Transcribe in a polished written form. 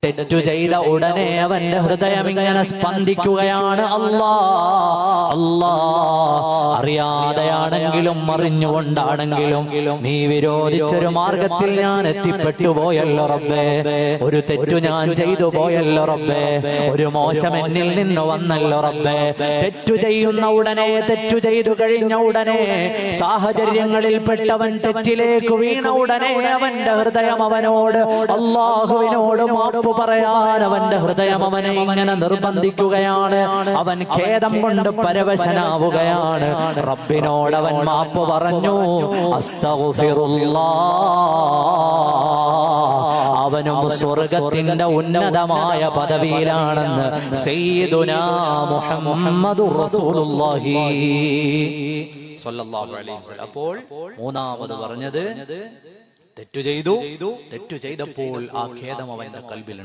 തെറ്റു ചെയ്ത ഉടനെ അവന്റെ ഹൃദയം ഇങ്ങനെ സ്പന്ദിക്കുകയാണ്. അല്ലാ അല്ലാ, അറിയാതെയാണെങ്കിലും അറിഞ്ഞുകൊണ്ടാണെങ്കിലും നീ വിരോധിച്ചൊരു മാർഗത്തിൽ ഞാൻ എത്തിപ്പെട്ടു പോയല്ലോ റബ്ബേ, ഒരു തെറ്റു ഞാൻ ചെയ്തു പോയല്ലോ റബ്ബേ, ഒരു മോശം എന്നിൽ നിന്ന് വന്നല്ലോ റബ്ബേ. തെറ്റു ചെയ്യുന്ന ഉടനെ, തെറ്റു ചെയ്തു കഴിഞ്ഞ ഉടനെ, സാഹചര്യങ്ങളിൽ പെട്ടവൻ തെറ്റിലേക്ക് വീണ ഉടനെ അവന്റെ ഹൃദയം അവനോട്, അല്ലാഹുവിനോട് മാപ്പ് പറയാൻ അവന്റെ ഹൃദയം അവനെ ഇങ്ങനെ നിർബന്ധിക്കുകയാണ്. അവൻ ഖേദം കൊണ്ട് പരവശനാവുകയാണ്. റബ്ബിനോട് അവൻ മാപ്പ് പറഞ്ഞു. അസ്തഗ്ഫിറുല്ലാഹ്. അവനും സ്വർഗത്തിന്റെ ഉന്നതമായ പദവിയിലാണെന്ന് സയ്യിദുനാ മുഹമ്മദുർ റസൂലുള്ളാഹി സ്വല്ലല്ലാഹു അലൈഹി വസല്ലം. അപ്പോൾ മൂന്നാമത് പറഞ്ഞത് തെറ്റു ചെയ്തു, തെറ്റു ചെയ്തപ്പോൾ ആ ഖേദം അവന്റെ ഖൽബിൽ